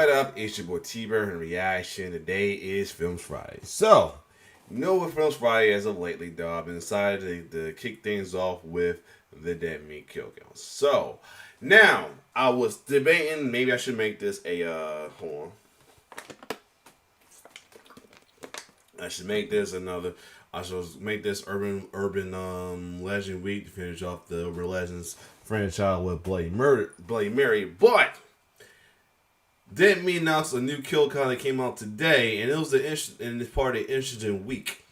What up? It's your boy T-Bird and Reaction. Today is Films Friday. So, you know what Films Friday as of lately, though, I've been decided to kick things off with the Dead Meat Kill Counts. So, now, I was debating maybe I should make this a, hold on. I should make this another, I should make this urban legend week to finish off the Urban Legends franchise with Bloody Mary, but Dead Meat announced a new kill count that came out today, and it was it's part of the interesting week.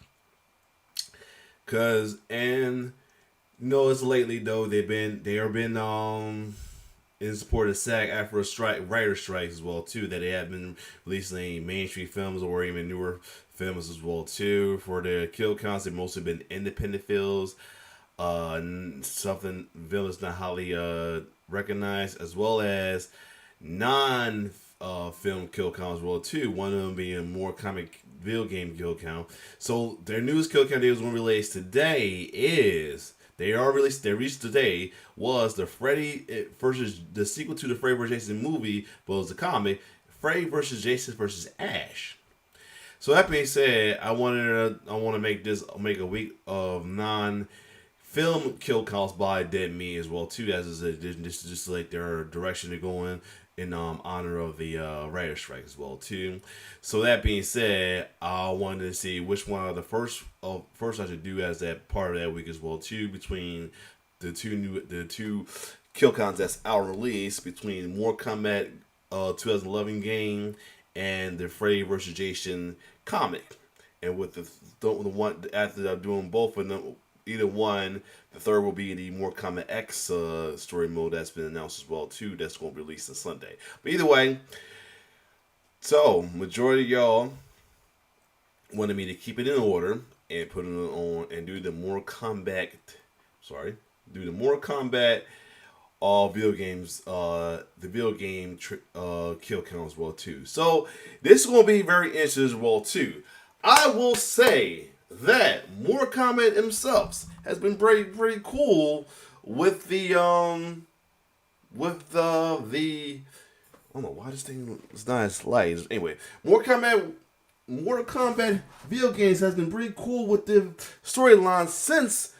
It's lately though they have been in support of SAG after a writer strikes as well too, that they have been releasing mainstream films or even newer films as well too. For their kill counts, they've mostly been independent films, something villains not highly recognized, as well as non film kill count as well too. One of them being more comic video game kill count. So their newest kill count they was going to release today is they reached today was the Freddy versus the sequel to the Freddy vs. Jason movie, but it was the comic Freddy vs. Jason vs. Ash. So that being said, I want to make a week of non-film kill counts by Dead Meat as well too. As this is just like their direction they're going in honor of the writer strike as well too. So that being said, I wanted to see which one of the first I should do as that part of that week as well too, between the two kill counts that's out release between Mortal Kombat 2011 game and the Freddy vs. Jason comic. And with the one after I'm doing both of them, either one, the third will be the Mortal Kombat X story mode that's been announced as well too. That's going to be released on Sunday. But either way, so majority of y'all wanted me to keep it in order and put it on and do the Mortal Kombat. Do the Mortal Kombat all video games, the video game kill count as well too. So this is going to be very interesting as well too. I will say that Mortal Kombat himself has been pretty cool with the I don't know why this thing is not as light. Anyway, Mortal Kombat video games has been pretty cool with the storyline since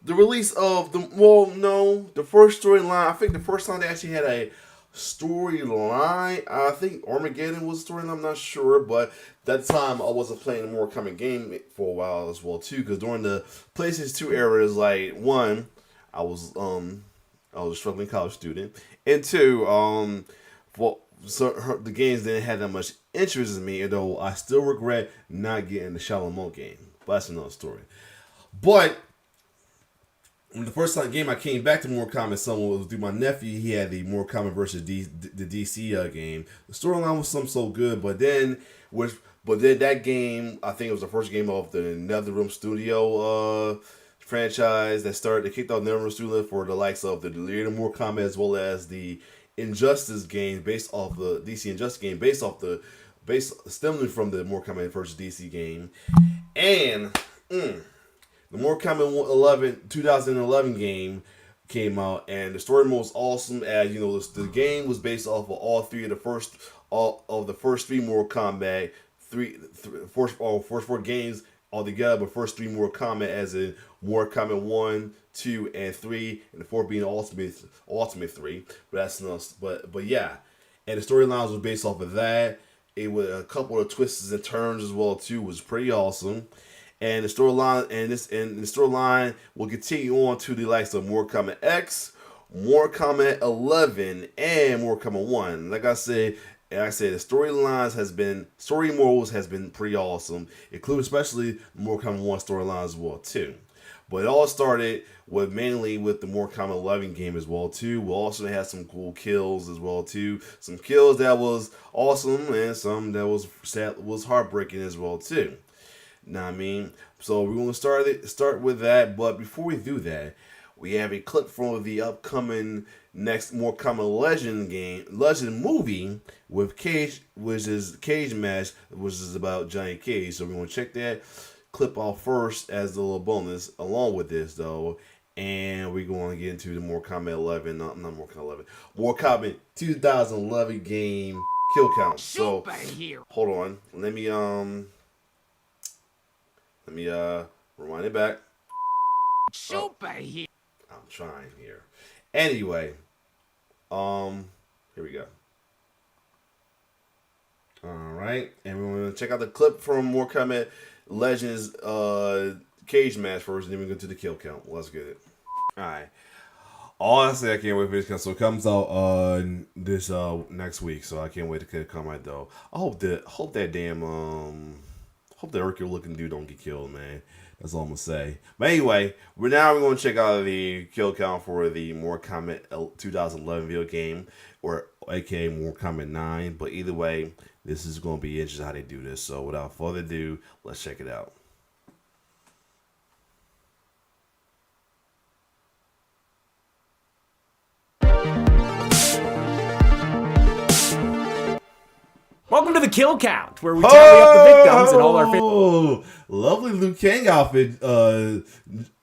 the release of the first storyline. I think the first time they actually had a storyline, I think Armageddon was the storyline, I'm not sure, but that time I wasn't playing the Mortal Kombat game for a while as well too, because during the PlayStation 2 era, is like one, I was a struggling college student, and two, the games didn't have that much interest in me, though I still regret not getting the Shaolin game, but that's another story. But the first game I came back to Mortal Kombat, someone was through my nephew. He had the Mortal Kombat versus the DC game. The storyline was so good, but then that game, I think it was the first game of the NetherRealm Studio franchise that started. They kicked off NetherRealm Studio for the likes of the later Mortal Kombat as well as the Injustice game based off the DC Injustice game stemming from the Mortal Kombat versus DC game, and the Mortal Kombat 2011 game came out, and the story mode was awesome. As you know, the game was based off of all the first three Mortal Kombat, first four games altogether, but first three Mortal Kombat, as in Mortal Kombat 1, 2, and 3, and the fourth being Ultimate 3. But that's enough. But yeah, and the storylines was based off of that. It was a couple of twists and turns as well too. Was pretty awesome. And the storyline will continue on to the likes of Mortal Kombat X, Mortal Kombat 11, and Mortal Kombat 1. Like I said, the story modes has been pretty awesome, including especially the Mortal Kombat 1 storyline as well too. But it all started mainly with the Mortal Kombat 11 game as well too. We also had some cool kills as well too. Some kills that was awesome and some that was heartbreaking as well too. Know what I mean? So we're going to start with that. But before we do that, we have a clip from the upcoming next Mortal Kombat Legend movie with Cage, which is Cage Match, which is about Johnny Cage. So we're going to check that clip out first as a little bonus along with this though. And we're going to get into the Mortal Kombat 11, not Mortal Kombat 11, Mortal Kombat 2011 game kill count. So hold on. Let me rewind it back. I'm trying here. Anyway, here we go. All right, and we're gonna check out the clip from Mortal Kombat Legends cage match first, and then we go to the kill count. Let's get it. All right. Honestly, I can't wait for this. So it comes out this next week, so I can't wait to come out though. I hope that damn hope that Hercule looking dude don't get killed, man. That's all I'm gonna say. But anyway, we're gonna check out the kill count for the Mortal Kombat 2011 video game, or aka Mortal Kombat 9. But either way, this is gonna be interesting how they do this. So without further ado, let's check it out. Welcome to the Kill Count, where we tally up the victims and all our favorite. Lovely Liu Kang outfit,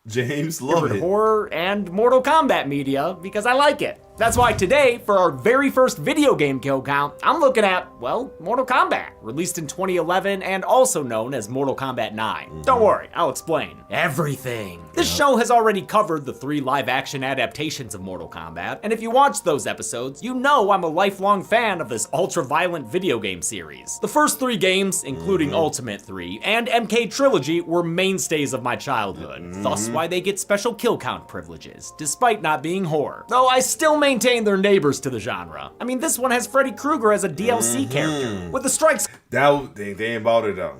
James. Love it. Horror and Mortal Kombat media, because I like it. That's why today, for our very first video game kill count, I'm looking at, well, Mortal Kombat, released in 2011 and also known as Mortal Kombat 9. Don't worry, I'll explain everything. This show has already covered the 3 live-action adaptations of Mortal Kombat, and if you watched those episodes, you know I'm a lifelong fan of this ultra-violent video game series. The first 3 games, including Ultimate 3 and MK Trilogy, were mainstays of my childhood, thus why they get special kill count privileges, despite not being horror. Though I still maintain their neighbors to the genre. I mean, this one has Freddy Krueger as a DLC character, with the strikes. They ain't about it though.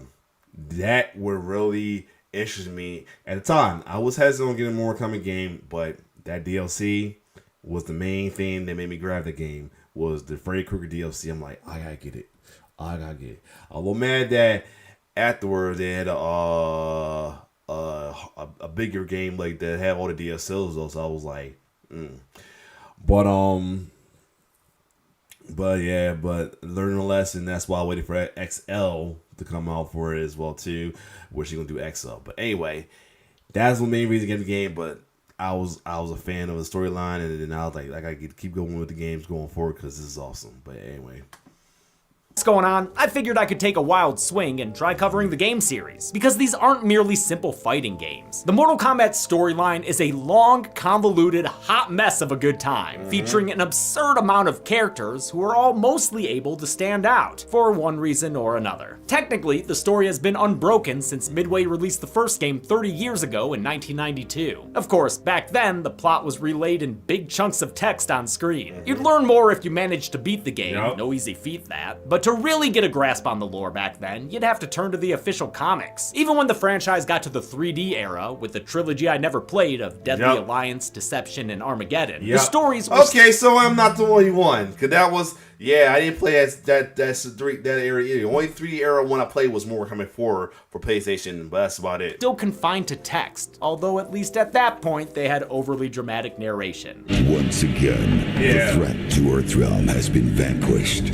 That would really interest me at the time. I was hesitant on getting more coming game, but that DLC was the main thing that made me grab the game. Was the Freddy Krueger DLC? I'm like, I gotta get it. I gotta get it. A little mad that afterwards they had a bigger game like that had all the DLCs though. So I was like, But learning a lesson. That's why I waited for XL to come out for it as well too, which she's gonna do XL. But anyway, that's the main reason to get the game. But I was a fan of the storyline, and then I was like I gotta keep going with the games going forward because this is awesome. But anyway. What's going on, I figured I could take a wild swing and try covering the game series, because these aren't merely simple fighting games. The Mortal Kombat storyline is a long, convoluted, hot mess of a good time, featuring an absurd amount of characters who are all mostly able to stand out, for one reason or another. Technically, the story has been unbroken since Midway released the first game 30 years ago in 1992. Of course, back then, the plot was relayed in big chunks of text on screen. You'd learn more if you managed to beat the game, no easy feat that, but to really get a grasp on the lore back then, you'd have to turn to the official comics. Even when the franchise got to the 3D era, with the trilogy I never played of Deadly Alliance, Deception, and Armageddon, the stories were... Okay, so I'm not the only one, because that was... Yeah, I didn't play that era either. The only 3D era one I played was Mortal Kombat 4 for PlayStation, but that's about it. Still confined to text, although at least at that point they had overly dramatic narration. Once again, the threat to Earthrealm has been vanquished.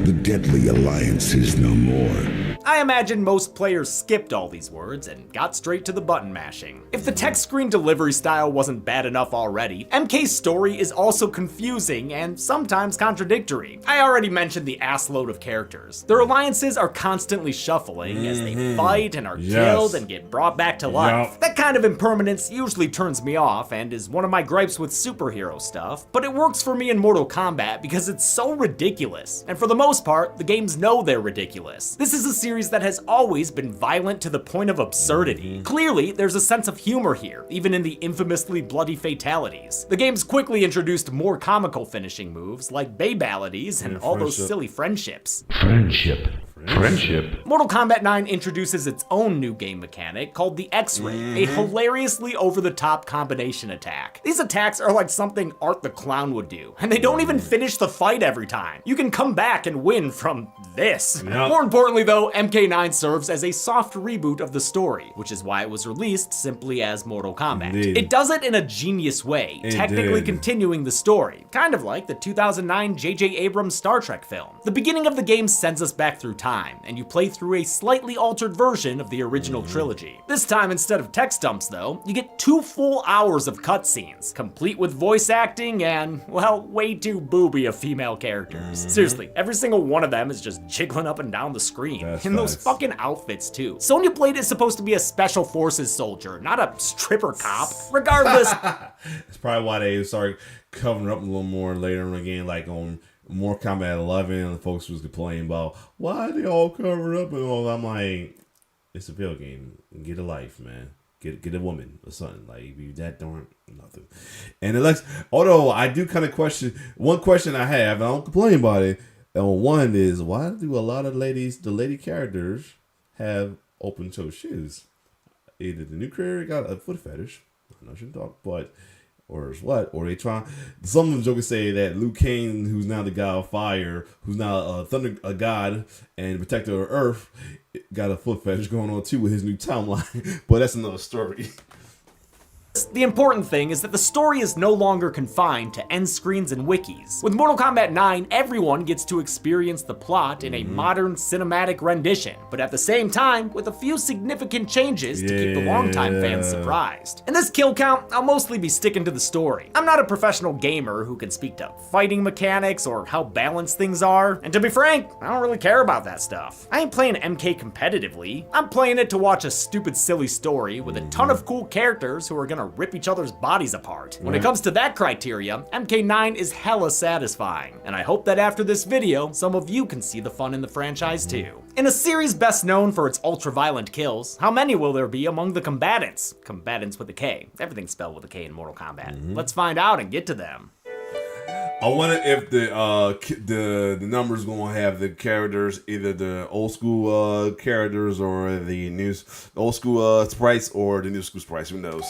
The Deadly Alliance is no more. I imagine most players skipped all these words and got straight to the button mashing. If the text screen delivery style wasn't bad enough already, MK's story is also confusing and sometimes contradictory. I already mentioned the assload of characters. Their alliances are constantly shuffling as they fight and are killed and get brought back to life. That kind of impermanence usually turns me off and is one of my gripes with superhero stuff, but it works for me in Mortal Kombat because it's so ridiculous. And for the most part, the games know they're ridiculous. This is a series that has always been violent to the point of absurdity. Clearly, there's a sense of humor here, even in the infamously bloody fatalities. The games quickly introduced more comical finishing moves, like babalities and all those silly friendships. Friendship. Mortal Kombat 9 introduces its own new game mechanic called the X-Ray, a hilariously over-the-top combination attack. These attacks are like something Art the Clown would do, and they don't even finish the fight every time. You can come back and win from this. More importantly though, MK9 serves as a soft reboot of the story, which is why it was released simply as Mortal Kombat. It does it in a genius way, technically continuing the story, kind of like the 2009 J.J. Abrams Star Trek film. The beginning of the game sends us back through time, time, and you play through a slightly altered version of the original trilogy. This time, instead of text dumps though, you get 2 full hours of cutscenes, complete with voice acting and, well, way too booby of female characters. Seriously, every single one of them is just jiggling up and down the screen. In those fucking outfits too. Sonya Blade is supposed to be a special forces soldier, not a stripper cop. Regardless. That's probably why they started covering up a little more later in the game, like on Mortal Kombat 11, the folks was complaining about why are they all covered up and all. I'm like, it's a video game. Get a life, man. Get a woman or something. Like, if you that darn nothing. And Alex, although I do kind of question, one question I have, and I don't complain about it. One is, why do a lot of the lady characters have open toe shoes? Either the new creator got a foot fetish, I'm not sure to talk, but or what? Or they try. Some of them jokers say that Liu Kang, who's now the god of fire, who's now a god and protector of Earth, got a foot fetish going on too with his new timeline. But that's another story. The important thing is that the story is no longer confined to end screens and wikis. With Mortal Kombat 9, everyone gets to experience the plot in a modern cinematic rendition, but at the same time, with a few significant changes to keep the longtime fans surprised. In this kill count, I'll mostly be sticking to the story. I'm not a professional gamer who can speak to fighting mechanics or how balanced things are, and to be frank, I don't really care about that stuff. I ain't playing MK competitively. I'm playing it to watch a stupid, silly story with a ton of cool characters who are gonna rip each other's bodies apart. When it comes to that criteria, MK9 is hella satisfying, and I hope that after this video, some of you can see the fun in the franchise too. In a series best known for its ultra-violent kills, how many will there be among the combatants? Combatants with a K. Everything's spelled with a K in Mortal Kombat. Let's find out and get to them. I wonder if the numbers gonna have the characters, either the old school characters or the old school sprites or the new school sprites. Who knows?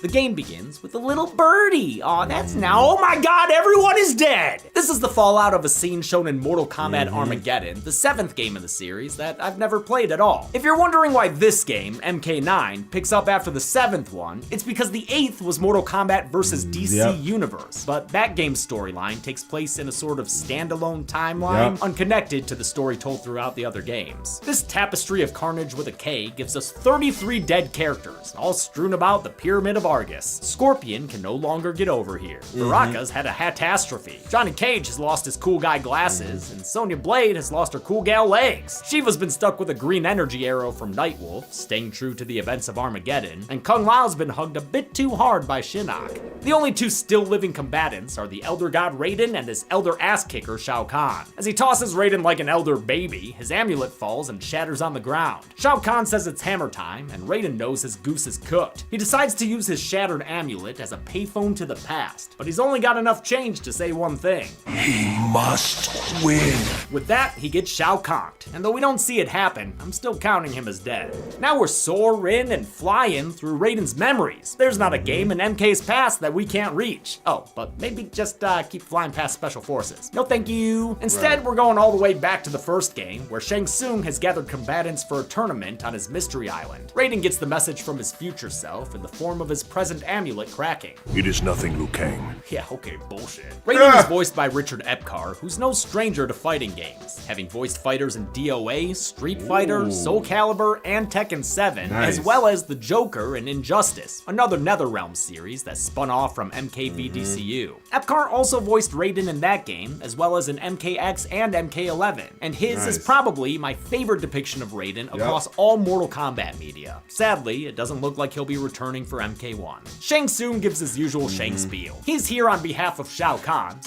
The game begins with a little birdie. Aw, that's now. Oh my god, everyone is dead! This is the fallout of a scene shown in Mortal Kombat Armageddon, the 7th game of the series that I've never played at all. If you're wondering why this game, MK9, picks up after the 7th one, it's because the 8th was Mortal Kombat vs. DC Universe, but that game's storyline takes place in a sort of standalone timeline, unconnected to the story told throughout the other games. This tapestry of carnage with a K gives us 33 dead characters, all strewn about the Pyramid of Argus. Scorpion can no longer get over here. Baraka's had a catastrophe. Johnny Cage has lost his cool guy glasses, and Sonya Blade has lost her cool gal legs. Shiva's been stuck with a green energy arrow from Nightwolf, staying true to the events of Armageddon, and Kung Lao's been hugged a bit too hard by Shinnok. The only two still living combatants are the Elder God Raiden and his Elder ass kicker Shao Kahn. As he tosses Raiden like an elder baby, his amulet falls and shatters on the ground. Shao Kahn says it's hammer time, and Raiden knows his goose is cooked. He decides to use his shattered amulet as a payphone to the past, but he's only got enough change to say one thing. He must win. With that, he gets Shao Kahn'd, and though we don't see it happen, I'm still counting him as dead. Now we're soaring and flying through Raiden's memories. There's not a game in MK's past that we can't reach. Oh, but maybe just keep flying past Special Forces. No thank you. Instead, we're going all the way back to the first game, where Shang Tsung has gathered combatants for a tournament on his Mystery Island. Raiden gets the message from his future self in the form of his present amulet cracking. It is nothing, Liu Kang. Yeah, okay, bullshit. Raiden is voiced by Richard Epcar, who's no stranger to fighting games, having voiced fighters in DOA, Street Fighter, Soul Calibur, and Tekken 7, as well as the Joker in Injustice, another NetherRealm series that spun off from MKVDCU. Epcar also voiced Raiden in that game, as well as in MKX and MK11, and his is probably my favorite depiction of Raiden across all Mortal Kombat media. Sadly, it doesn't look like he'll be returning for MK1. Shang Tsung gives his usual Shang spiel. He's here on behalf of Shao Kahn.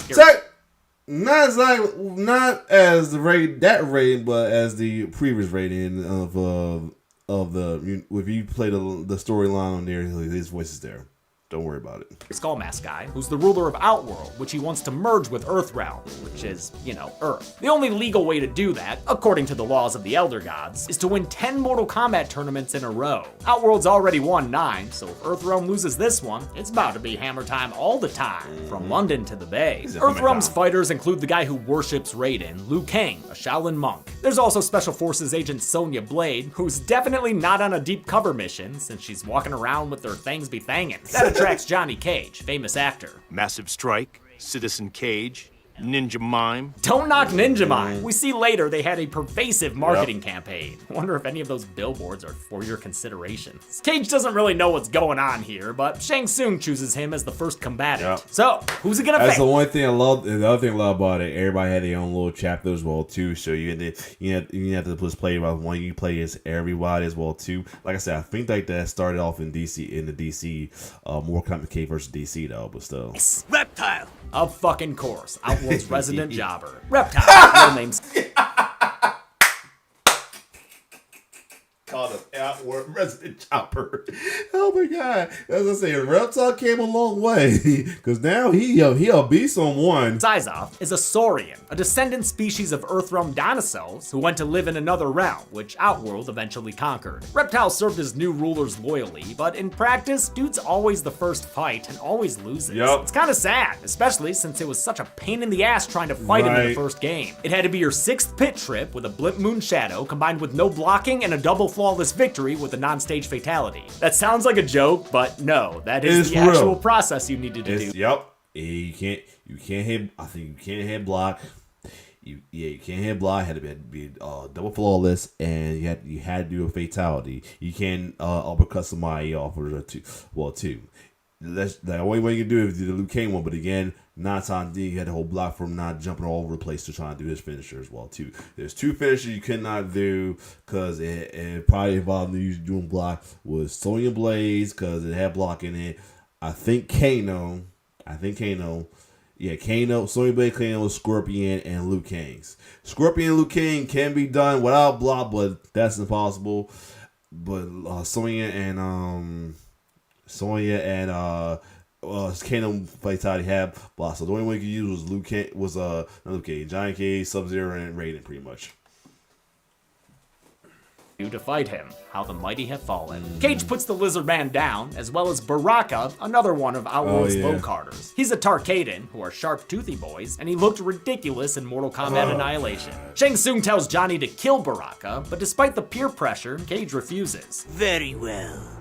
Not as the raid that raid, but as the previous rating of the if you play the storyline on there, his voice is there. Don't worry about it. Skull Mask guy, who's the ruler of Outworld, which he wants to merge with Earthrealm, which is, you know, Earth. The only legal way to do that, according to the laws of the Elder Gods, is to win 10 Mortal Kombat tournaments in a row. Outworld's already won 9, so if Earthrealm loses this one, it's about to be hammer time all the time, from London to the Bay. Earthrealm's fighters include the guy who worships Raiden, Liu Kang, a Shaolin monk. There's also Special Forces agent Sonya Blade, who's definitely not on a deep cover mission, since she's walking around with her things be thangin'. That attracts Johnny Cage, famous actor. Massive Strike, Citizen Cage, Ninja mime. Don't knock Ninja Mime. We see later they had a pervasive marketing campaign. Wonder if any of those billboards are for your consideration. Cage doesn't really know what's going on here, but Shang Tsung chooses him as the first combatant. So, who's he gonna face? That's the one thing I love. The other thing I love about it, everybody had their own little chapter as well too. So you have to just play about one. You play as everybody as well too. Like I said, I think like that started off in DC the DC more complicated versus DC though, but still. Reptile. Of fucking course, Outworld's resident jobber. Reptile, real name's Called an Outworld resident chopper. Oh my god! As I say, Reptile came a long way because now he'll be someone. Syzoth is a Saurian, a descendant species of Earthrealm dinosaurs who went to live in another realm, which Outworld eventually conquered. Reptile served his new rulers loyally, but in practice, dude's always the first fight and always loses. Yep. It's kind of sad, especially since it was such a pain in the ass trying to fight him in the first game. It had to be your 6th pit trip with a Blimp Moon Shadow combined with no blocking and a double flawless victory with a non-stage fatality. That sounds like a joke, but no, that is the actual process you needed to do. Yep. You can't hit. I think you can't hit block. You can't hit block. Had to be double flawless, and you had to do a fatality. You can't uppercut somebody off or two. Well, two. That's the only way you can do it is the Liu Kang one. But again, 9 times D, you had the whole block from not jumping all over the place to try and do his finisher as well too. There's 2 finishers you could not do because it probably involved you doing block was Sonya Blaze because it had block in it. I think Kano. Yeah, Kano, Sonya Blade, Kano, Scorpion, and Liu Kang's. Scorpion and Liu Kang can be done without block, but that's impossible. But Sonya and Kano fatality had block. So the only one you could use was not Liu Kang, Giant Cage, Sub-Zero, and Raiden pretty much. To fight him, how the mighty have fallen. Cage puts the Lizard Man down, as well as Baraka, another one of Outworld's low carders. He's a Tarkaden, who are sharp toothy boys, and he looked ridiculous in Mortal Kombat Annihilation. Shang Tsung tells Johnny to kill Baraka, but despite the peer pressure, Cage refuses. Very well.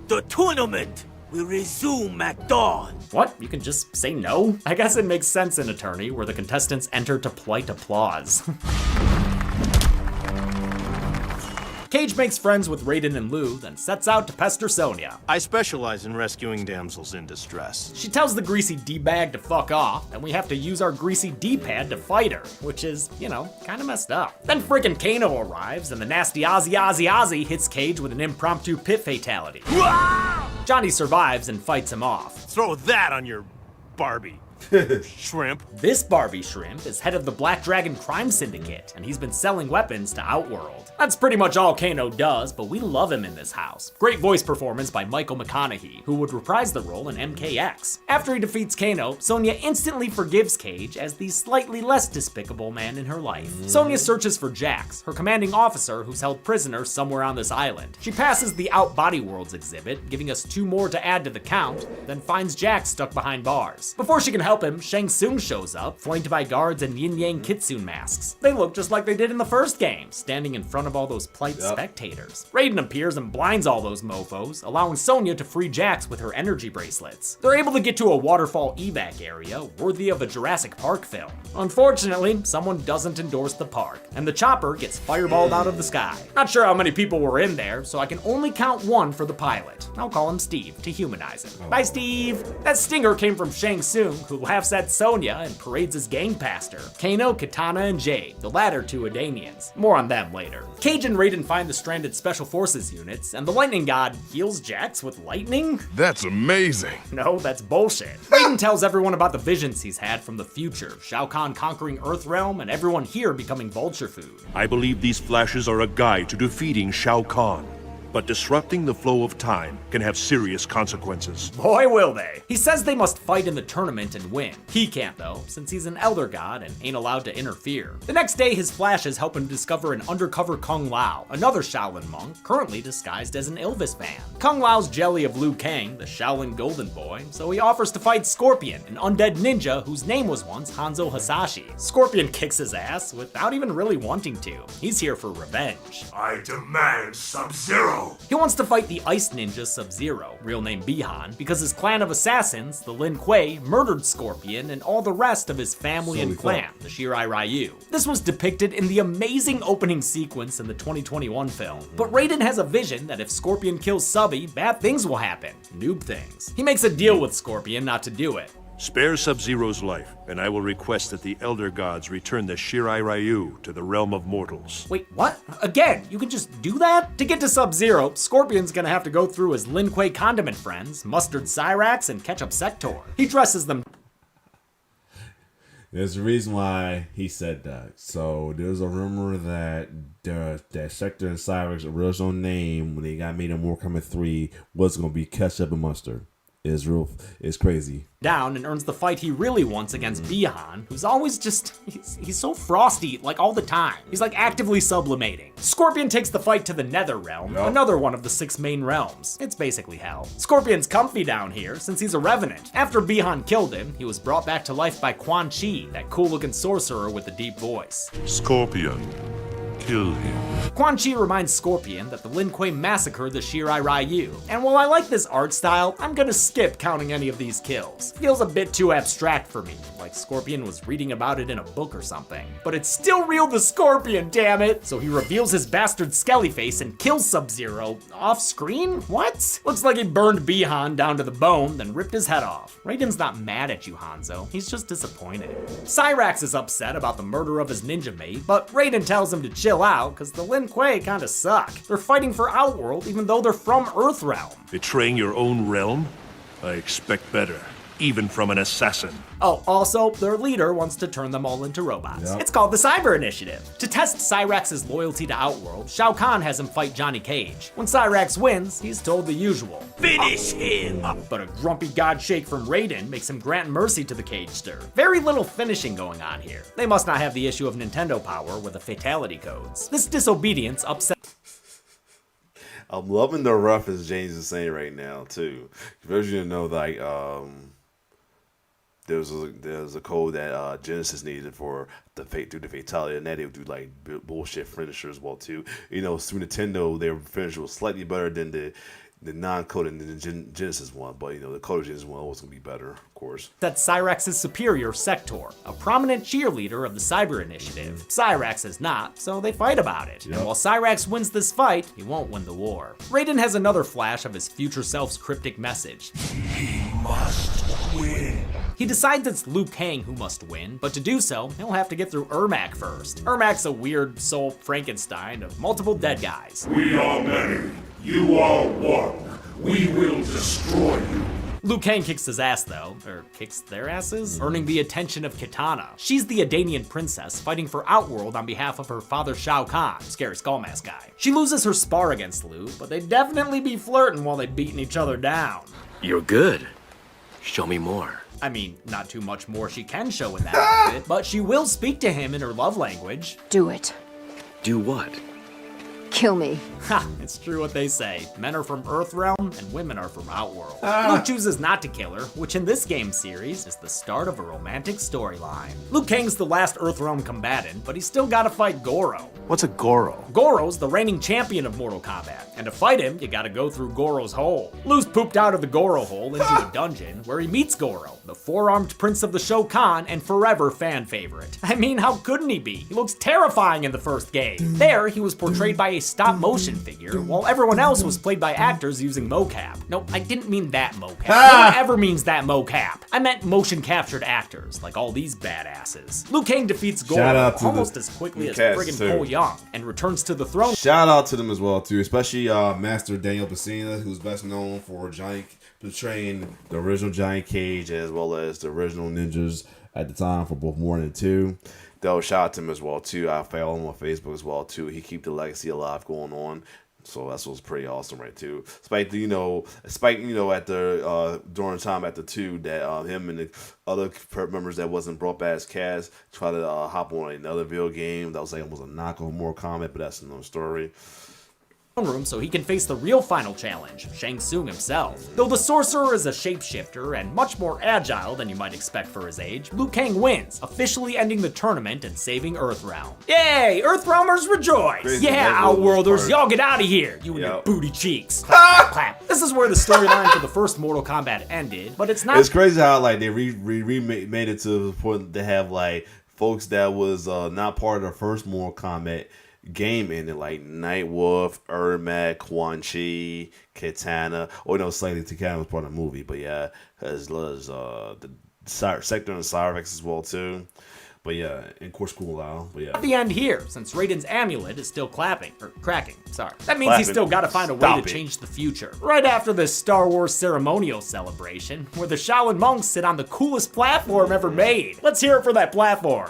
The tournament will resume at dawn. What? You can just say no? I guess it makes sense in Attorney, where the contestants enter to plight applause. Cage makes friends with Raiden and Liu, then sets out to pester Sonya. I specialize in rescuing damsels in distress. She tells the greasy D-bag to fuck off, and we have to use our greasy D-pad to fight her, which is, kinda messed up. Then frickin' Kano arrives, and the nasty Ozzy hits Cage with an impromptu pit fatality. Johnny survives and fights him off. Throw that on your Barbie. Shrimp. This Barbie Shrimp is head of the Black Dragon Crime Syndicate, and he's been selling weapons to Outworld. That's pretty much all Kano does, but we love him in this house. Great voice performance by Michael McConaughey, who would reprise the role in MKX. After he defeats Kano, Sonya instantly forgives Cage as the slightly less despicable man in her life. Sonya searches for Jax, her commanding officer who's held prisoner somewhere on this island. She passes the Out Body Worlds exhibit, giving us 2 more to add to the count, then finds Jax stuck behind bars. Before she can help him, Shang Tsung shows up, flanked by guards in yin-yang kitsune masks. They look just like they did in the first game, standing in front of all those polite spectators. Raiden appears and blinds all those mofos, allowing Sonya to free Jax with her energy bracelets. They're able to get to a waterfall evac area, worthy of a Jurassic Park film. Unfortunately, someone doesn't endorse the park, and the chopper gets fireballed out of the sky. Not sure how many people were in there, so I can only count 1 for the pilot. I'll call him Steve to humanize him. Bye, Steve! That stinger came from Shang Tsung, who laughs at Sonya and parades his gang past her. Kano, Katana, and Jade, the latter 2 Adanians. More on them later. Cage and Raiden find the stranded Special Forces units, and the Lightning God heals Jax with lightning? That's amazing. No, that's bullshit. Raiden tells everyone about the visions he's had from the future, Shao Kahn conquering Earthrealm, and everyone here becoming vulture food. I believe these flashes are a guide to defeating Shao Kahn. But disrupting the flow of time can have serious consequences. Boy, will they. He says they must fight in the tournament and win. He can't, though, since he's an Elder God and ain't allowed to interfere. The next day, his flashes help him discover an undercover Kung Lao, another Shaolin monk, currently disguised as an Elvis fan. Kung Lao's jelly of Liu Kang, the Shaolin Golden Boy, so he offers to fight Scorpion, an undead ninja whose name was once Hanzo Hasashi. Scorpion kicks his ass without even really wanting to. He's here for revenge. I demand Sub-Zero. now! He wants to fight the Ice Ninja Sub-Zero, real name Bihan, because his clan of assassins, the Lin Kuei, murdered Scorpion and all the rest of his family and clan, the Shirai Ryu. This was depicted in the amazing opening sequence in the 2021 film. But Raiden has a vision that if Scorpion kills Subby, bad things will happen. Noob things. He makes a deal with Scorpion not to do it. Spare Sub-Zero's life, and I will request that the Elder Gods return the Shirai Ryu to the realm of mortals. Wait, what? Again, you can just do that? To get to Sub-Zero, Scorpion's gonna have to go through his Lin Kuei condiment friends, Mustard Cyrax, and Ketchup Sector. He dresses them. There's a reason why he said that. So there's a rumor that that Sector and Cyrax's original name when they got made in Mortal Kombat 3 was gonna be Ketchup and Mustard. It's crazy. Down and earns the fight he really wants against Bihan, who's always just, he's so frosty, like all the time. He's like actively sublimating. Scorpion takes the fight to the Nether Realm, another one of the 6 main realms. It's basically hell. Scorpion's comfy down here since he's a revenant. After Bihan killed him, he was brought back to life by Quan Chi, that cool looking sorcerer with the deep voice. Scorpion, kill him. Quan Chi reminds Scorpion that the Lin Kuei massacred the Shirai Ryu, and while I like this art style, I'm gonna skip counting any of these kills. Feels a bit too abstract for me, like Scorpion was reading about it in a book or something. But it's still real to Scorpion, damn it! So he reveals his bastard skelly face and kills Sub-Zero off screen? What? Looks like he burned Bihan down to the bone, then ripped his head off. Raiden's not mad at you, Hanzo, he's just disappointed. Cyrax is upset about the murder of his ninja mate, but Raiden tells him to chill out, cause the Lin Kuei kinda suck. They're fighting for Outworld even though they're from Earthrealm. Betraying your own realm? I expect better, even from an assassin. Oh, also, their leader wants to turn them all into robots. Yep. It's called the Cyber Initiative. To test Cyrax's loyalty to Outworld, Shao Kahn has him fight Johnny Cage. When Cyrax wins, he's told the usual. Finish him! But a grumpy god shake from Raiden makes him grant mercy to the Cagester. Very little finishing going on here. They must not have the issue of Nintendo Power with the fatality codes. This disobedience upsets. I'm loving the reference James is saying right now too. First, you know, like there's a code that Genesis needed for the do the fatality, and that they would do like bullshit finisher as well too. You know, through Nintendo, their finisher was slightly better than the non-coded Genesis one, but you know the coded Genesis one always gonna be better, of course. That Cyrax's superior, Sector, a prominent cheerleader of the Cyber Initiative. Cyrax is not, so they fight about it. Yep. And while Cyrax wins this fight, he won't win the war. Raiden has another flash of his future self's cryptic message. He must win. He decides it's Liu Kang who must win, but to do so, he'll have to get through Ermac first. Ermac's a weird soul Frankenstein of multiple dead guys. We are many. You are one. We will destroy you. Liu Kang kicks his ass though, or kicks their asses, earning the attention of Kitana. She's the Adanian princess fighting for Outworld on behalf of her father Shao Kahn, scary skull mask guy. She loses her spar against Liu, but they'd definitely be flirting while they're beating each other down. You're good. Show me more. I mean, not too much more she can show in that outfit, but she will speak to him in her love language. Do it. Do what? Kill me. Ha, it's true what they say. Men are from Earthrealm and women are from Outworld. Liu chooses not to kill her, which in this game series is the start of a romantic storyline. Liu Kang's the last Earthrealm combatant, but he's still gotta fight Goro. What's a Goro? Goro's the reigning champion of Mortal Kombat, and to fight him, you gotta go through Goro's hole. Liu's pooped out of the Goro hole into a dungeon, where he meets Goro, the four-armed prince of the Shao Kahn and forever fan favorite. I mean, how couldn't he be? He looks terrifying in the first game. There, he was portrayed by a stop-motion figure, while everyone else was played by actors using mocap. No, I didn't mean that mocap. No one ever means that mocap. I meant motion-captured actors, like all these badasses. Liu Kang defeats Goro almost as quickly as friggin' Cole Young, and returns to the throne. Shout out to them as well too, especially Master Daniel Pesina, who's best known for portraying the original Giant Cage as well as the original ninjas at the time for both 1 and 2. Though shout out to him as well too. I follow him on Facebook as well too. He keep the legacy alive going on. So that's what's pretty awesome, right? Too, despite at the during time at the 2 that him and the other members that wasn't brought back as cast try to hop on another video game that was like almost a knockoff Mortal Kombat, but that's another story. room so he can face the real final challenge, Shang Tsung himself. Though the sorcerer is a shapeshifter and much more agile than you might expect for his age, Liu Kang wins, officially ending the tournament and saving Earthrealm. Yay! Earthrealmers rejoice! Crazy Yeah, that was Outworlders, part. y'all get out of here, you and your Yep. booty cheeks. Clap, clap, clap. This is where the storyline for the first Mortal Kombat ended, but it's not. It's crazy how like they made it to the point to have like folks that was not part of the first Mortal Kombat game in it, like Nightwolf, Ermac, Quan Chi, Katana. Or no, slightly Katana was part of the movie, but yeah, as well as the Sector and Cyrex as well too. But yeah, and of course Cool Lao. But yeah, At the end here, since Raiden's amulet is still cracking, sorry. That means he's Clapping. still gotta find a way Stop to it. change the future. Right after this Star Wars ceremonial celebration, where the Shaolin monks sit on the coolest platform ever made. Let's hear it for that platform.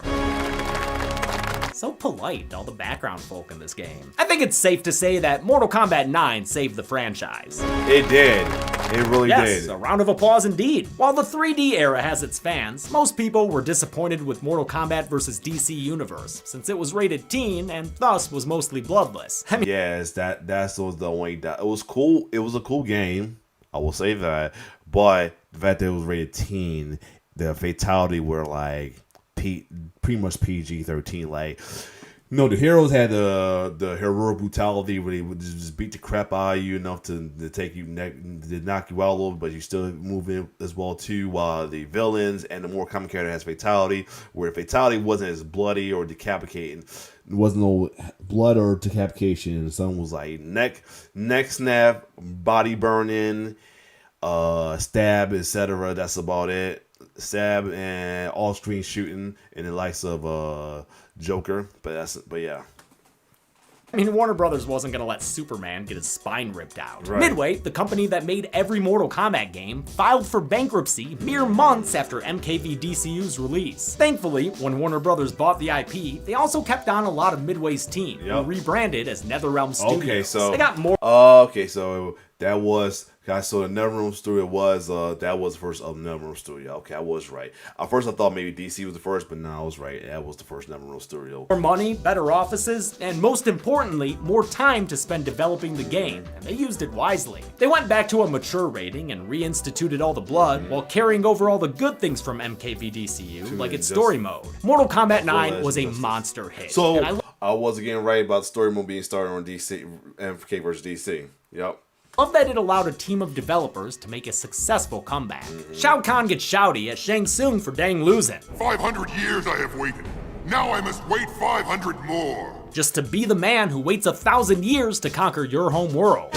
So polite, all the background folk in this game. I think it's safe to say that Mortal Kombat 9 saved the franchise. it did. It really Yes, did. a round of applause indeed. While the 3D era has its fans, most people were disappointed with Mortal Kombat vs. DC Universe, since it was rated teen and thus was mostly bloodless. I mean, Yes, that was the only that it was cool. It was a cool game. I will say that, but the fact that it was rated teen, the fatality were like pretty much PG-13. Like, you know, the heroes had the heroic brutality where they would just beat the crap out of you enough to take you to knock you out a little, but you still move in as well too. While the villains and the more common character has fatality, where the fatality wasn't as bloody or decapitating. There wasn't no blood or decapitation. Some was like neck snap, body burning, stab, etc. That's about it. Stab and all-screen shooting in the likes of Joker, but yeah. I mean, Warner Brothers wasn't gonna let Superman get his spine ripped out. Right. Midway, the company that made every Mortal Kombat game, filed for bankruptcy mere months after MKVDCU's release. Thankfully, when Warner Brothers bought the IP, they also kept on a lot of Midway's team, who Yep. rebranded as NetherRealm Studios. Okay, so they got more. Okay, so that was guys. So the NetherRealm Studio was that was the first of NetherRealm Studio. Okay, I was right. At first, I thought maybe DC was the first, but no, I was right. That was the first NetherRealm Studio. More money, better offices, and most importantly, more time to spend developing the game, and they used it wisely. They went back to a mature rating and reinstituted all the blood, while carrying over all the good things from MKVDCU, like its story mode. Mortal Kombat 9 was a monster hit. So and I was again right about the story mode being started on DC, MK versus DC. Yep. love that it allowed a team of developers to make a successful comeback. Shao Kahn gets shouty at Shang Tsung for dang losing. 500 years I have waited. Now I must wait 500 more. Just to be the man who waits 1,000 years to conquer your home world.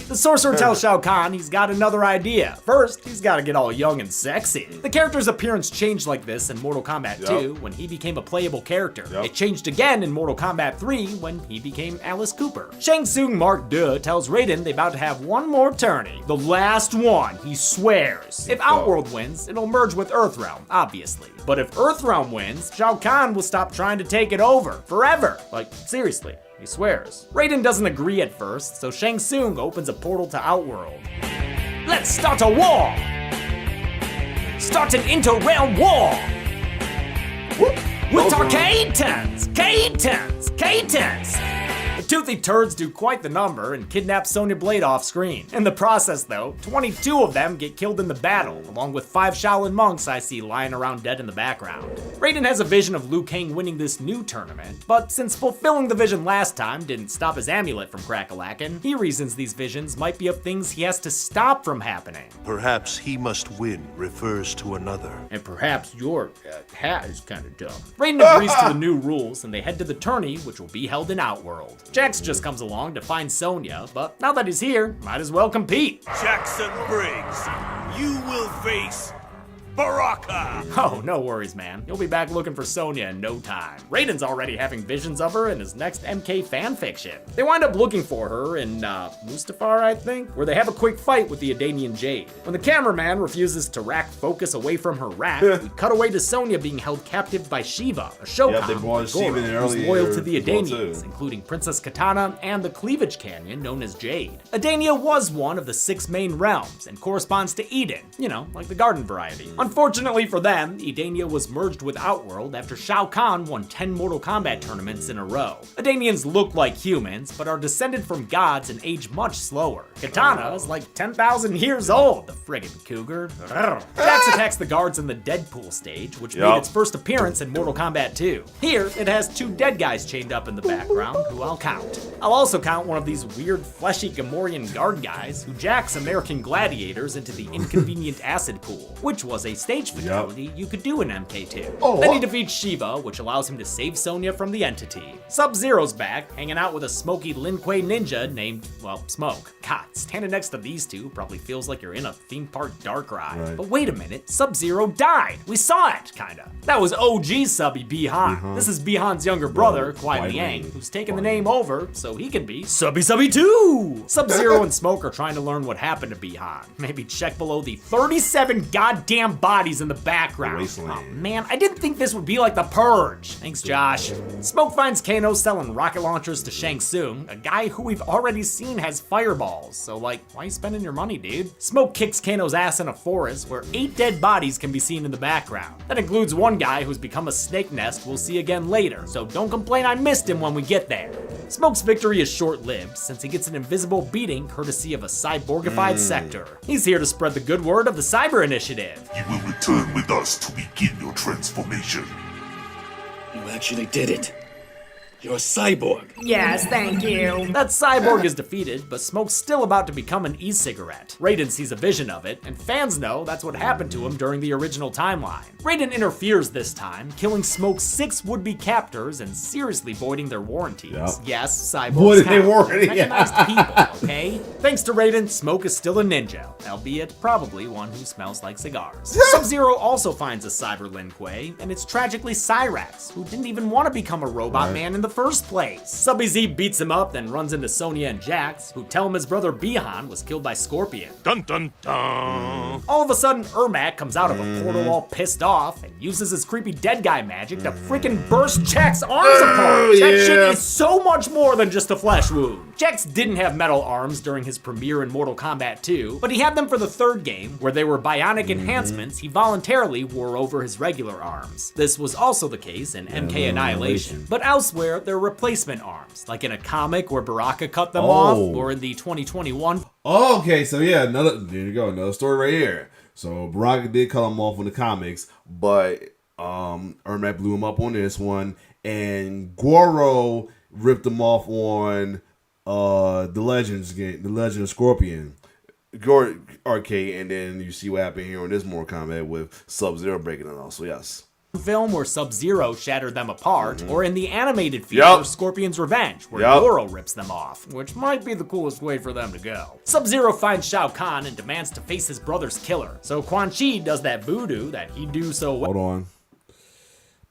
The sorcerer tells Shao Kahn he's got another idea. First, he's gotta get all young and sexy. The character's appearance changed like this in Mortal Kombat 2 when he became a playable character. It changed again in Mortal Kombat 3 when he became Alice Cooper. Shang Tsung Mark II tells Raiden they about to have one more tourney. The last one, he swears. If Outworld wins, it'll merge with Earthrealm, obviously. But if Earthrealm wins, Shao Kahn will stop trying to take it over. Forever. Like, seriously. He swears. Raiden doesn't agree at first, so Shang Tsung opens a portal to Outworld. Let's start a war! Start an inter-realm war! With our K-10s! K-10s! K-10s! The toothy turds do quite the number and kidnap Sonya Blade off screen. In the process though, 22 of them get killed in the battle, along with 5 Shaolin monks I see lying around dead in the background. Raiden has a vision of Liu Kang winning this new tournament, but since fulfilling the vision last time didn't stop his amulet from crack-a-lackin', he reasons these visions might be of things he has to stop from happening. Perhaps he must win refers to another. And perhaps your hat is kind of dumb. Raiden agrees to the new rules, and they head to the tourney, which will be held in Outworld. Jax just comes along to find Sonya, but now that he's here, might as well compete. Jackson Briggs, you will face Baraka! Oh, no worries, man. You'll be back looking for Sonya in no time. Raiden's already having visions of her in his next MK fanfiction. They wind up looking for her in, Mustafar, I think, where they have a quick fight with the Adanian Jade. When the cameraman refuses to rack focus away from her rack, we cut away to Sonya being held captive by Shiva, a Shokan, they brought Shiva in who's earlier loyal to the as well, Adanians, too. including Princess Katana and the Cleavage Canyon known as Jade. Adania was one of the 6 main realms and corresponds to Eden, you know, like the garden variety. Unfortunately for them, Edania was merged with Outworld after Shao Kahn won 10 Mortal Kombat tournaments in a row. Edanians look like humans, but are descended from gods and age much slower. Kitana is like 10,000 years old, the friggin' cougar. Jax attacks the guards in the Deadpool stage, which made its first appearance in Mortal Kombat 2. Here, it has 2 dead guys chained up in the background, who I'll count. I'll also count one of these weird fleshy Gamorrean guard guys who jacks American gladiators into the inconvenient acid pool, which was a stage fatality you could do in MK2. Then he defeats Shiva, which allows him to save Sonya from the entity. Sub-Zero's back, hanging out with a smoky Lin Kuei ninja named, well, Smoke. God, standing next to these two probably feels like you're in a theme park dark ride. Right. But wait a minute, Sub-Zero died. We saw it, kinda. That was OG Subby Bi-Han. This is Bi-Han's younger brother, Kuai Liang, who's taken the name over so he can be Subby too. Sub-Zero and Smoke are trying to learn what happened to Bi-Han. Maybe check below the 37 goddamn bodies in the background. Oh man, I didn't think this would be like the Purge. Thanks, Josh. Smoke finds Kano selling rocket launchers to Shang Tsung, a guy who we've already seen has fireballs. So like, why you spending your money, dude? Smoke kicks Kano's ass in a forest where 8 dead bodies can be seen in the background. That includes one guy who's become a snake nest we'll see again later, so don't complain I missed him when we get there. Smoke's victory is short-lived, since he gets an invisible beating courtesy of a cyborgified sector. He's here to spread the good word of the Cyber Initiative. You will return with us to begin your transformation. You actually did it. You're a cyborg. Yes, thank you. That cyborg is defeated, but Smoke's still about to become an e-cigarette. Raiden sees a vision of it, and fans know that's what happened to him during the original timeline. Raiden interferes this time, killing Smoke's 6 would-be captors and seriously voiding their warranties. Yes, cyborgs Voided their count. warranty. Mechanized people, okay? Thanks to Raiden, Smoke is still a ninja, albeit probably one who smells like cigars. Sub-Zero also finds a cyber Lin Kuei, and it's tragically Cyrax, who didn't even want to become a robot man in the first place. Subby Z beats him up, then runs into Sonya and Jax, who tell him his brother Bi-Han was killed by Scorpion. Dun dun dun. All of a sudden, Ermac comes out of a portal all pissed off and uses his creepy dead guy magic to freaking burst Jax's arms apart. That shit is so much more than just a flesh wound. Jax didn't have metal arms during his premiere in Mortal Kombat 2, but he had them for the 3rd game, where they were bionic enhancements he voluntarily wore over his regular arms. This was also the case in MK Annihilation, but elsewhere they're replacement arms, like in a comic where Baraka cut them off, or in the 2021. Okay, so yeah, there you go, another story right here. So Baraka did cut him off in the comics, but Ermac blew him up on this one, and Goro ripped him off on the Legends game, the Legend of Scorpion arcade, and then you see what happened here on this Mortal Kombat with Sub-Zero breaking it off. So yes. Film where Sub-Zero shattered them apart, or in the animated feature Scorpion's Revenge, where Goro rips them off, which might be the coolest way for them to go. Sub-Zero finds Shao Kahn and demands to face his brother's killer, so Quan Chi does that voodoo that he do so well. Hold on.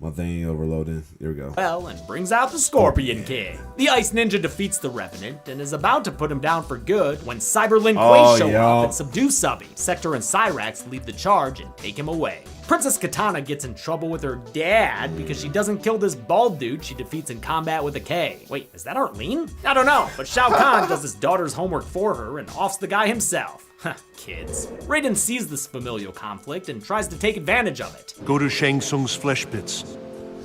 My thing overloading. There we go. And brings out the Scorpion King. The Ice Ninja defeats the Revenant and is about to put him down for good when Cyber Lin Kuei show up and subdue Subby. Sector and Cyrax lead the charge and take him away. Princess Katana gets in trouble with her dad because she doesn't kill this bald dude she defeats in Combat with a K. Wait, is that Arlene? I don't know, but Shao Kahn does his daughter's homework for her and offs the guy himself. Kids. Raiden sees this familial conflict and tries to take advantage of it. Go to Shang Tsung's flesh pits.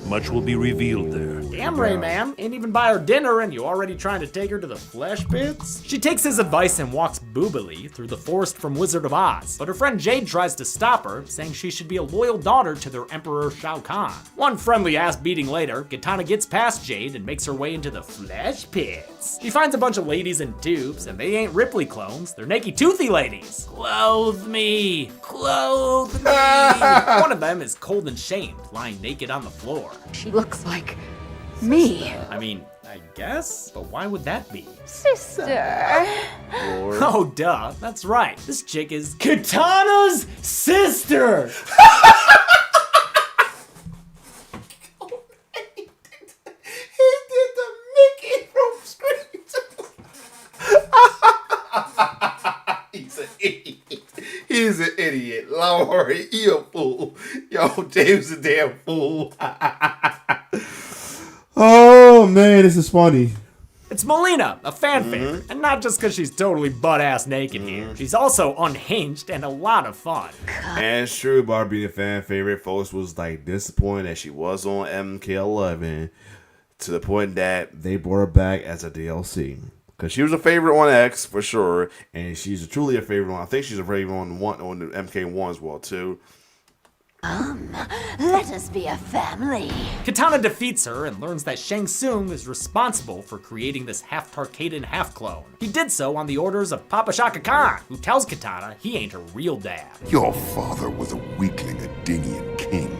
Much will be revealed there. Damn, Rayman. Ain't even buy her dinner and you already trying to take her to the flesh pits? She takes his advice and walks boobily through the forest from Wizard of Oz, but her friend Jade tries to stop her, saying she should be a loyal daughter to their Emperor Shao Kahn. One friendly ass beating later, Katana gets past Jade and makes her way into the flesh pits. She finds a bunch of ladies in tubes, and they ain't Ripley clones, they're naked toothy ladies. Clothe me! Clothe me! One of them is cold and shamed, lying naked on the floor. She looks like me. I mean, I guess, but why would that be? Sister. Oh, duh, that's right. This chick is Katana's sister! He did the Mickey from Scream. He's an idiot. He's an idiot. Lord, he a fool. Yo, James a damn fool. Oh man, this is funny. It's Melina, a fan favorite, and not just because she's totally butt-ass naked here. She's also unhinged and a lot of fun. And it's true about being a fan favorite. Folks was like disappointed that she was on MK11 to the point that they brought her back as a DLC. Because she was a favorite on X for sure, and she's truly a favorite on. I think she's a favorite on the MK1 as well too. Let us be a family. Kitana defeats her and learns that Shang Tsung is responsible for creating this half Tarkadan, half clone. He did so on the orders of Papa Shaka Khan, who tells Kitana he ain't her real dad. Your father was a weakling Adinian king.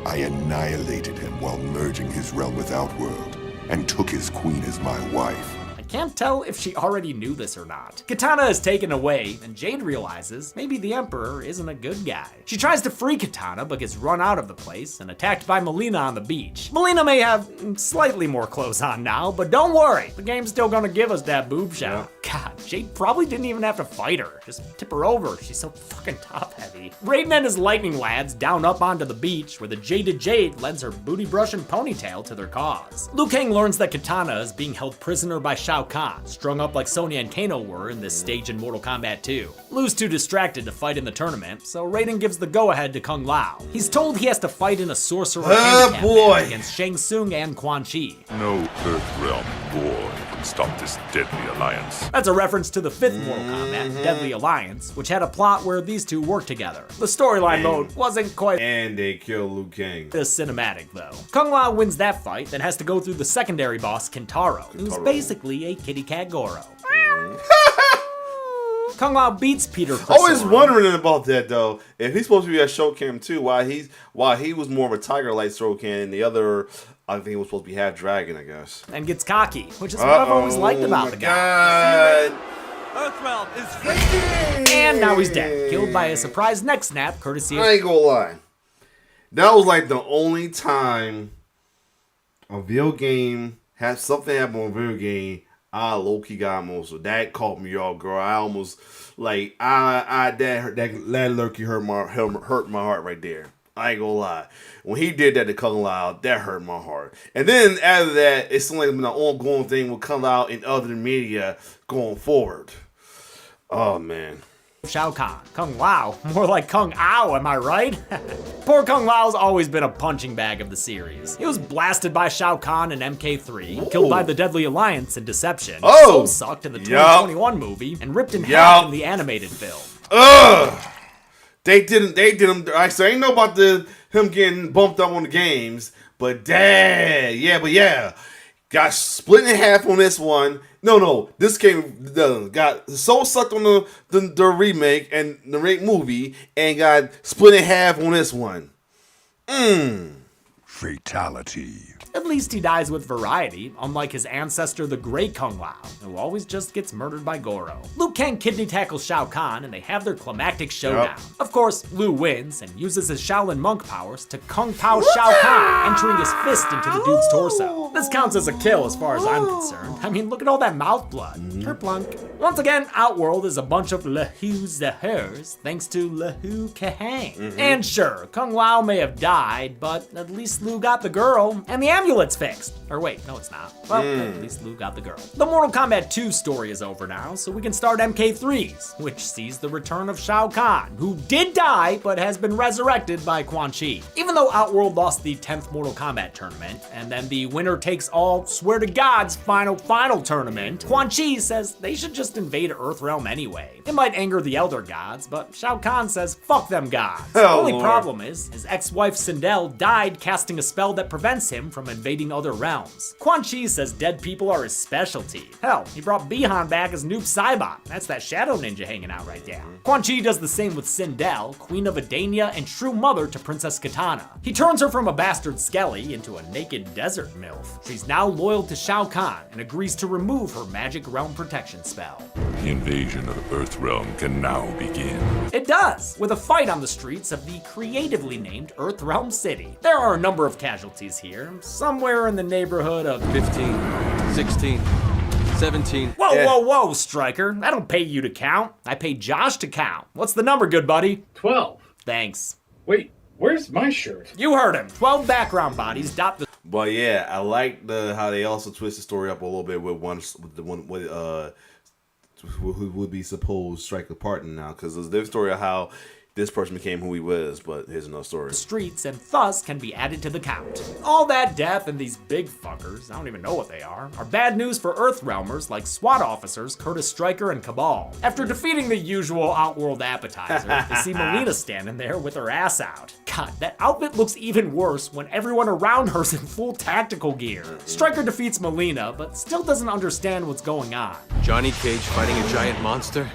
I annihilated him while merging his realm with Outworld, and took his queen as my wife. Can't tell if she already knew this or not. Kitana is taken away, and Jade realizes maybe the Emperor isn't a good guy. She tries to free Kitana, but gets run out of the place and attacked by Melina on the beach. Melina may have slightly more clothes on now, but don't worry, the game's still gonna give us that boob shot. God, Jade probably didn't even have to fight her. Just tip her over, she's so fucking top heavy. Raiden and his lightning lads down up onto the beach, where the jaded Jade lends her booty brush and ponytail to their cause. Liu Kang learns that Kitana is being held prisoner by Shao Kahn, strung up like Sonya and Kano were in this stage in Mortal Kombat 2. Liu's too distracted to fight in the tournament, so Raiden gives the go-ahead to Kung Lao. He's told he has to fight in a sorcerer handicap match against Shang Tsung and Quan Chi. No Earthrealm boy can stop this deadly alliance. That's a reference to the 5th Mortal Kombat, Deadly Alliance, which had a plot where these two worked together. The storyline mode wasn't quite And they kill Liu Kang. as cinematic, though. Kung Lao wins that fight, then has to go through the secondary boss, Kintaro, who's basically a kitty cat Goro. Kung Lao beats Peter Chrysaor. Always wondering about that though. If he's supposed to be a Shokan too, why he was more of a tiger-like Shokan and the other, I think he was supposed to be half dragon, I guess. And gets cocky, which is what I've always liked about the guy. God. Earthrealm is ready! And now he's dead, killed by a surprise neck snap courtesy of... I ain't gonna lie. That was like the only time a video game had something happen on a video game I low-key got almost. So that caught me off, girl. I almost like that lurky hurt my heart right there. I ain't gonna lie. When he did that to Kung Lao, that hurt my heart. And then after that, it's like been an ongoing thing with Kung Lao in other media going forward. Oh man. Shao Kahn. Kung Lao. More like Kung Ao, am I right? Poor Kung Lao's always been a punching bag of the series. He was blasted by Shao Kahn in MK3, killed by the Deadly Alliance in Deception, soul sucked in the 2021 movie, and ripped in half in the animated film. They did him. I ain't know about him getting bumped up on the games, but got split in half on this one. No, this game got soul sucked on the remake and the movie, and got split in half on this one. Fatality. At least he dies with variety, unlike his ancestor, the Great Kung Lao, who always just gets murdered by Goro. Liu Kang kidney tackles Shao Kahn, and they have their climactic showdown. Of course, Liu wins, and uses his Shaolin monk powers to Kung Pao Shao Kahn, entering his fist into the dude's torso. This counts as a kill as far as I'm concerned. I mean, look at all that mouth blood. Kerplunk. Once again, Outworld is a bunch of Lehu's Zahers, thanks to Lehu Kahang. And sure, Kung Lao may have died, but at least Liu got the girl, and the amulet's fixed. Or wait, no it's not. Well, at least Liu got the girl. The Mortal Kombat 2 story is over now, so we can start MK3's, which sees the return of Shao Kahn, who did die, but has been resurrected by Quan Chi. Even though Outworld lost the 10th Mortal Kombat tournament, and then the winner takes all swear to God's final tournament, Quan Chi says they should just invade Earthrealm anyway. It might anger the Elder Gods, but Shao Kahn says fuck them gods. The only problem is, his ex-wife Sindel died casting a spell that prevents him from invading other realms. Quan Chi says dead people are his specialty. Hell, he brought Bihan back as Noob Saibot. That's that shadow ninja hanging out right there. Quan Chi does the same with Sindel, Queen of Edenia and true mother to Princess Kitana. He turns her from a bastard Skelly into a naked desert MILF. She's now loyal to Shao Kahn and agrees to remove her magic realm protection spell. The invasion of Earthrealm can now begin. It does, with a fight on the streets of the creatively named Earthrealm City. There are a number of casualties here, somewhere in the neighborhood of 15, 16, 17. Whoa, Stryker. I don't pay you to count. I pay Josh to count. What's the number, good buddy? 12. Thanks. Wait, where's my shirt? You heard him. 12 background bodies dot the... But yeah, I like how they also twist the story up a little bit with who would be supposed Striker partner now, because there's a different story of how this person became who he was, but here's another story. Streets and thus can be added to the count. All that death and these big fuckers, I don't even know what they are bad news for Earthrealmers like SWAT officers Curtis Stryker and Cabal. After defeating the usual Outworld appetizer, they see Melina standing there with her ass out. God, that outfit looks even worse when everyone around her's in full tactical gear. Stryker defeats Melina, but still doesn't understand what's going on. Johnny Cage fighting a giant monster?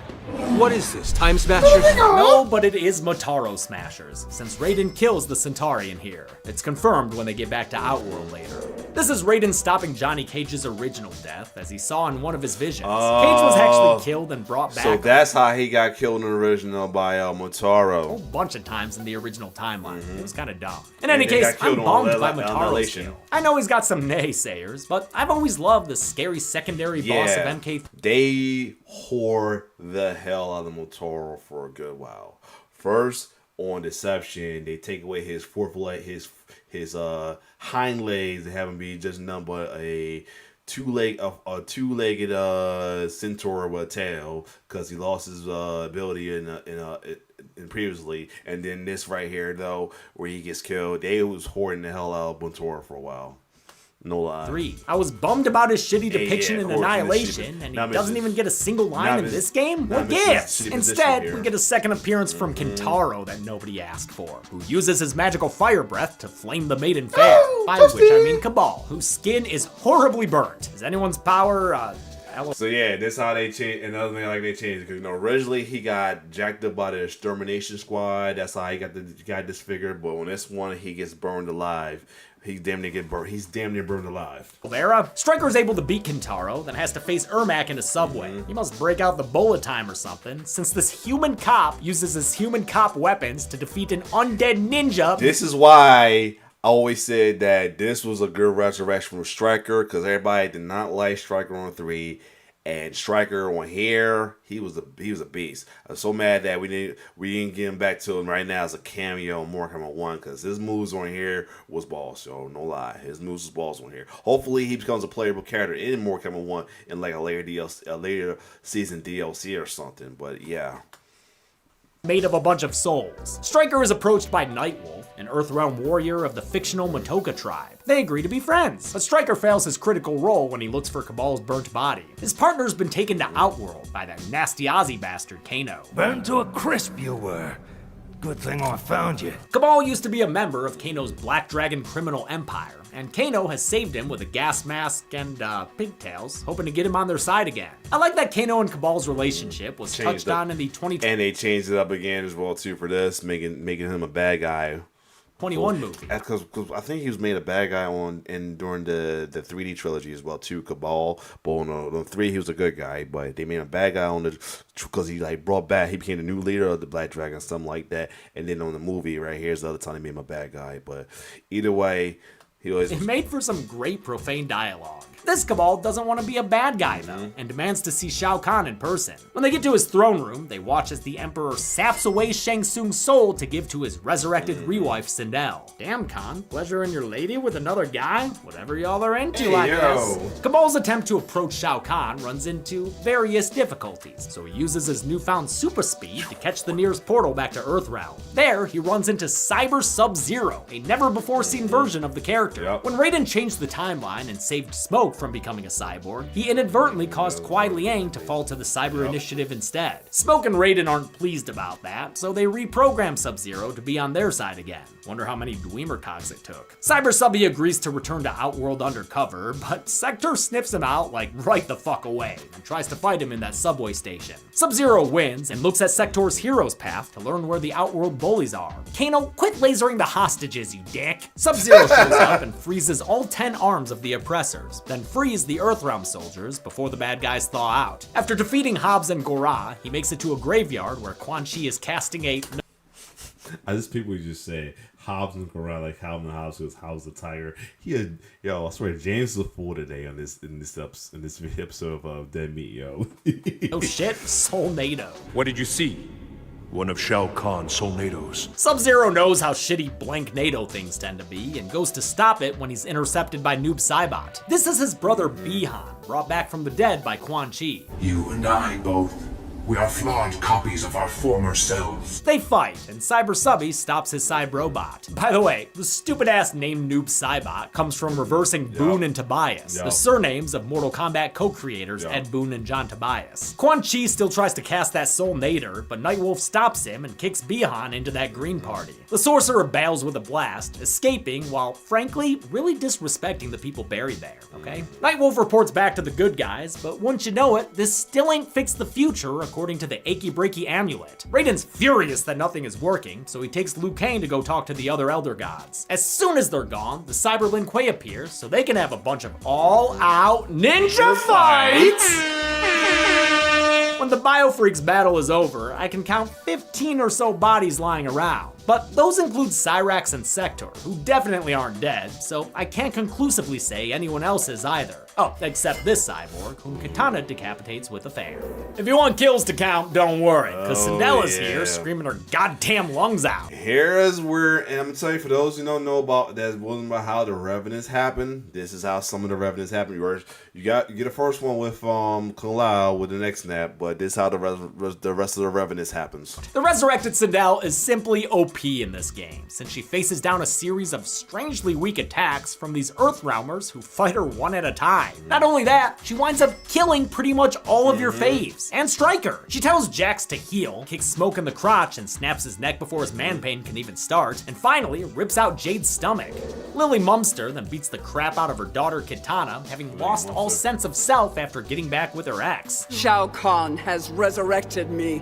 What is this, Time Smashers? No, but it is Motaro Smashers, since Raiden kills the Centaurian here. It's confirmed when they get back to Outworld later. This is Raiden stopping Johnny Cage's original death, as he saw in one of his visions. Cage was actually killed and brought back. So that's how he got killed in the original by Motaro. A whole bunch of times in the original timeline. It was kind of dumb. In any case, I'm bummed by Motaro's kill. I know he's got some naysayers, but I've always loved the scary secondary boss of MK. They whore the hell out of Motaro for a good while. First, on Deception, they take away his fourth leg, his hind legs, and have him be just nothing but a two-legged centaur with a tail, because he lost his ability in previously. And then this right here, though, where he gets killed, they was hoarding the hell out of Motaro for a while. No lie. 3. I was bummed about his shitty depiction in Annihilation, and he doesn't even get a single line in this game? What gives? Instead, we get a second appearance from Kintaro that nobody asked for, who uses his magical fire breath to flame the maiden fair, by which I mean Cabal, whose skin is horribly burnt. Is anyone's power, So yeah, this how they change. Another thing like they changed, because originally he got jacked up by the extermination squad. That's how he got disfigured. But on this one, he gets burned alive. He's damn near burned alive. Vera, Stryker's able to beat Kintaro, then has to face Ermac in a subway. He must break out the bullet time or something, since this human cop uses his human cop weapons to defeat an undead ninja. This is why I always said that this was a good resurrection from Stryker, because everybody did not like Stryker on 3, and Stryker on here, he was a beast. I'm so mad that we didn't get him back to him right now as a cameo in Mortal Kombat 1, because his moves on here was balls, so no lie, his moves was balls on here. Hopefully he becomes a playable character in Mortal Kombat 1 in like a later season DLC or something. But yeah. Made of a bunch of souls. Stryker is approached by Nightwolf, an Earthrealm warrior of the fictional Matoka tribe. They agree to be friends, but Stryker fails his critical role when he looks for Cabal's burnt body. His partner's been taken to Outworld by that nasty Aussie bastard, Kano. Burned to a crisp you were. Good thing I found you. Cabal used to be a member of Kano's Black Dragon criminal empire, and Kano has saved him with a gas mask and pigtails, hoping to get him on their side again. I like that Kano and Cabal's relationship was touched on in the 2020 and they changed it up again as well too for this, making him a bad guy. 21 movie. Because I think he was made a bad guy during the 3D trilogy as well too, Cabal. But on 3 he was a good guy, but they made him a bad guy because he like he became the new leader of the Black Dragon, something like that. And then on the movie right here's the other time they made him a bad guy. But either way, it made for some great profane dialogue. This Cabal doesn't want to be a bad guy though, and demands to see Shao Kahn in person. When they get to his throne room, they watch as the Emperor saps away Shang Tsung's soul to give to his resurrected rewife Sindel. Damn Kahn, pleasure in your lady with another guy? Whatever y'all are into, I guess. Cabal's attempt to approach Shao Kahn runs into various difficulties, so he uses his newfound super speed to catch the nearest portal back to Earthrealm. There, he runs into Cyber Sub-Zero, a never-before-seen version of the character. When Raiden changed the timeline and saved Smoke from becoming a cyborg, he inadvertently caused Kuai Liang to fall to the Cyber Initiative instead. Smoke and Raiden aren't pleased about that, so they reprogram Sub-Zero to be on their side again. Wonder how many Dweemer cogs it took. Cyber Subby agrees to return to Outworld undercover, but Sector snips him out like right the fuck away and tries to fight him in that subway station. Sub-Zero wins and looks at Sector's hero's path to learn where the Outworld bullies are. Kano, quit lasering the hostages, you dick! Sub-Zero shows up and freezes all 10 arms of the oppressors, then frees the Earthrealm soldiers before the bad guys thaw out. After defeating Hobbs and Gora, he makes it to a graveyard where Quan Chi is casting a... I just people just say Hobbs and Gora, like Calvin Hobbs, who was Hobbs the Tiger. I swear James was a fool today in this episode of Dead Meat, yo. Oh shit, Soulnado. What did you see? one of Shao Kahn's Solnados. Sub-Zero knows how shitty blank NATO things tend to be and goes to stop it when he's intercepted by Noob Saibot. This is his brother Bihan, brought back from the dead by Quan Chi. You and I both. We are flawed copies of our former selves. They fight, and Cyber Subby stops his cyber robot. By the way, the stupid-ass name Noob Saibot comes from reversing Boone and Tobias, the surnames of Mortal Kombat co-creators Ed Boon and John Tobias. Quan Chi still tries to cast that Soul Nader, but Nightwolf stops him and kicks Bihan into that green party. The sorcerer bails with a blast, escaping while, frankly, really disrespecting the people buried there, okay? Nightwolf reports back to the good guys, but once you know it, this still ain't fixed the future according to the achy breaky amulet. Raiden's furious that nothing is working, so he takes Liu Kang to go talk to the other Elder Gods. As soon as they're gone, the Cyber Lin Kuei appears so they can have a bunch of all-out ninja fights! When the Biofreaks battle is over, I can count 15 or so bodies lying around. But those include Cyrax and Sector, who definitely aren't dead, so I can't conclusively say anyone else is either. Oh, except this cyborg, whom Kitana decapitates with a fan. If you want kills to count, don't worry, because Cinderella's here screaming her goddamn lungs out. Here's where, and I'm gonna tell you, for those who don't know about that, wasn't about how the Revenants happen. This is how some of the Revenants happen. You get the first one with Kung Lao with the next snap, but this is how the rest of the Revenants happens. The resurrected Sindel is simply OP in this game, since she faces down a series of strangely weak attacks from these Earthrealmers who fight her one at a time. Not only that, she winds up killing pretty much all of your faves, and Stryker. She tells Jax to heal, kicks Smoke in the crotch and snaps his neck before his man pain can even start, and finally rips out Jade's stomach. Lily Mumster then beats the crap out of her daughter Kitana, having lost all sense of self after getting back with her ex. Shao Kahn has resurrected me.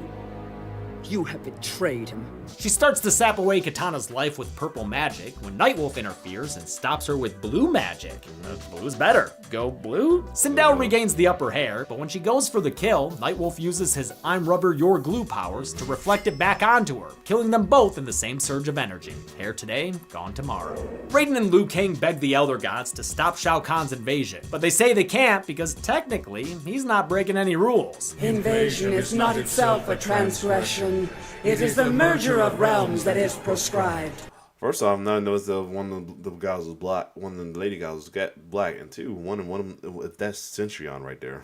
You have betrayed him. She starts to sap away Kitana's life with purple magic when Nightwolf interferes and stops her with blue magic. Blue's better. Go blue? Sindel regains the upper hair, but when she goes for the kill, Nightwolf uses his I'm rubber, you're glue powers to reflect it back onto her, killing them both in the same surge of energy. Hair today, gone tomorrow. Raiden and Liu Kang beg the Elder Gods to stop Shao Kahn's invasion, but they say they can't because technically, he's not breaking any rules. Invasion is not itself a transgression. It is the merger of realms that is prescribed. First off, I noticed that one of the guys was black, one of the lady guys was black, and two, one of them, that's Centurion right there.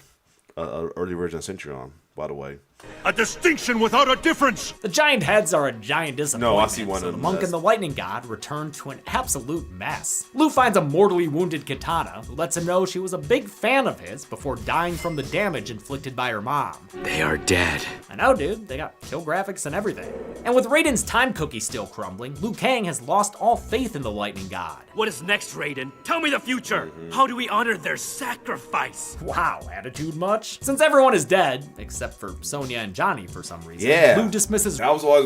Early version of Centurion, by the way. A distinction without a difference! The giant heads are a giant disappointment. No, I see one so of the them. monk and the lightning god return to an absolute mess. Liu finds a mortally wounded Kitana, who lets him know she was a big fan of his before dying from the damage inflicted by her mom. They are dead. I know, dude. They got kill graphics and everything. And with Raiden's time cookie still crumbling, Liu Kang has lost all faith in the lightning god. What is next, Raiden? Tell me the future. How do we honor their sacrifice? Wow, attitude much? Since everyone is dead, except for Sonya and Johnny for some reason, Yeah. Liu dismisses. I was always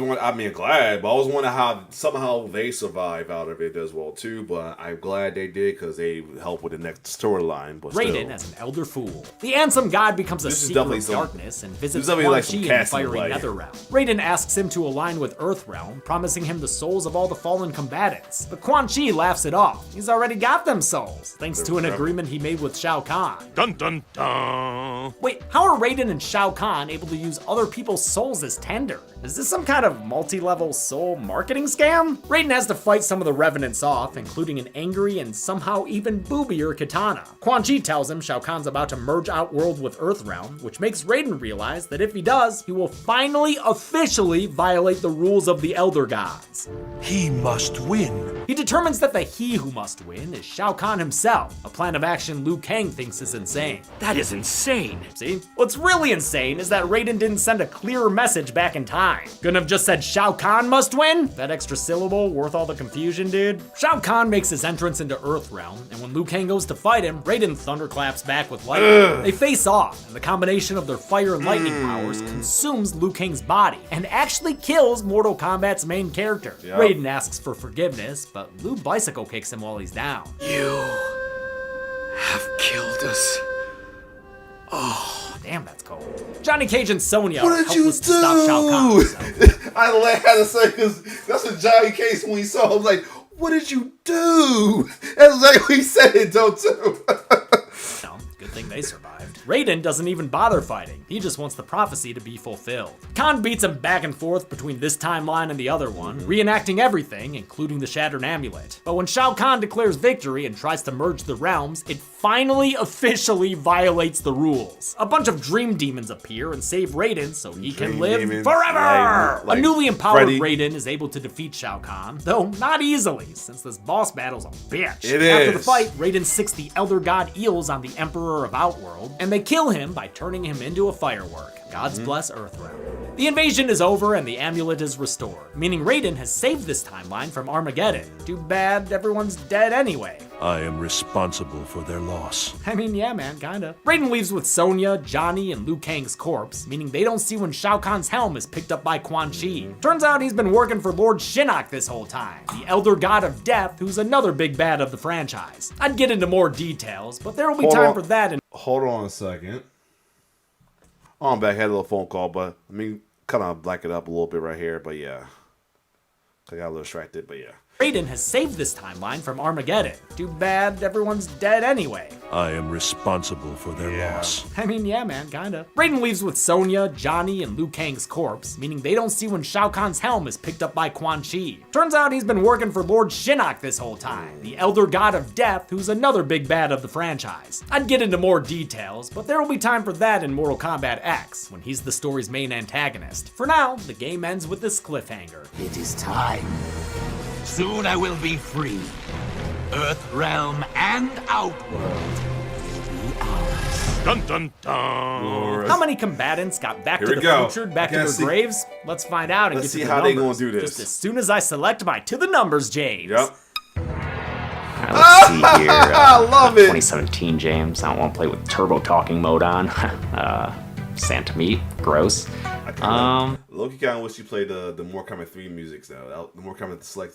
glad, but I was wondering how somehow they survive out of it as well too. But I'm glad they did because they helped with the next storyline. But Raiden still. as an elder fool. The Ansem God becomes a This is seeker definitely of some- darkness and visits this is Quan definitely like Chi some in the casting fiery like- Netherrealm. Raiden asks him to align with Earthrealm, promising him the souls of all the fallen combatants. But Quan Chi laughs it off. He's already got them souls, thanks to an agreement he made with Shao Kahn. Dun dun dun! Wait, how are Raiden and Shao Kahn able to use other people's souls as tender? Is this some kind of multi-level soul marketing scam? Raiden has to fight some of the Revenants off, including an angry and somehow even boobier Kitana. Quan Chi tells him Shao Kahn's about to merge Outworld with Earthrealm, which makes Raiden realize that if he does, he will finally officially violate the rules of the Elder Gods. He must win. He determines that the he who must win is Shao Kahn himself, a plan of action Liu Kang thinks is insane. That is insane. See? What's really insane is that Raiden didn't send a clearer message back in time. Couldn't have just said Shao Kahn must win? That extra syllable worth all the confusion, dude? Shao Kahn makes his entrance into Earthrealm, and when Liu Kang goes to fight him, Raiden thunderclaps back with lightning. They face off, and the combination of their fire and lightning powers consumes Liu Kang's body, and actually kills Mortal Kombat's main character. Yep. Raiden asks for forgiveness, but Liu bicycle kicks him while he's down. You have killed us. Damn, that's cold. Johnny Cage and Sonya What are did you helpless to stop Shao Kahn. do? so- I had to say because that's what Johnny Case when he saw him was like, "What did you do?" That's exactly what he said it though too. No, good Good thing they survived. Raiden doesn't even bother fighting. He just wants the prophecy to be fulfilled. Khan beats him back and forth between this timeline and the other one, reenacting everything, including the Shattered Amulet. But when Shao Kahn declares victory and tries to merge the realms, it finally officially violates the rules. A bunch of dream demons appear and save Raiden so he can live forever! Like a newly empowered Freddy. Raiden is able to defeat Shao Kahn, though not easily, since this boss battle's a bitch. It After is. the fight, Raiden sicks the Elder God Eels on the Emperor of Outworld, and they kill him by turning him into a firework. Gods bless Earthrealm. The invasion is over and the amulet is restored, meaning Raiden has saved this timeline from Armageddon. Too bad everyone's dead anyway. I am responsible for their loss. I mean, yeah, man, kinda. Raiden leaves with Sonya, Johnny, and Liu Kang's corpse, meaning they don't see when Shao Kahn's helm is picked up by Quan Chi. Turns out he's been working for Lord Shinnok this whole time, the Elder God of Death, who's another big bad of the franchise. I'd get into more details, but there will be time for that in— Hold on a second. Oh, I'm back. Had a little phone call, but I mean, kind of black it up a little bit right here. But yeah, I got a little distracted. But yeah. Raiden has saved this timeline from Armageddon. Too bad everyone's dead anyway. I am responsible for their loss. I mean, yeah, man, kinda. Raiden leaves with Sonya, Johnny, and Liu Kang's corpse, meaning they don't see when Shao Kahn's helm is picked up by Quan Chi. Turns out he's been working for Lord Shinnok this whole time, the Elder God of Death, who's another big bad of the franchise. I'd get into more details, but there will be time for that in Mortal Kombat X, when he's the story's main antagonist. For now, the game ends with this cliffhanger. It is time. Soon I will be free. Earthrealm and Outworld will be ours. Dun dun dun! How many combatants got back Here to we the go. future, back to I their can't see- graves? Let's find out and Let's get see to the how they numbers. gonna do this. Just as soon as I select my to the numbers, James. Yep. Let's see here. I love it. 2017 James. I don't want to play with turbo talking mode on. Santa meat. Gross. Loki kind of wish you played the Mortal Kombat 3 music though. The Mortal Kombat Select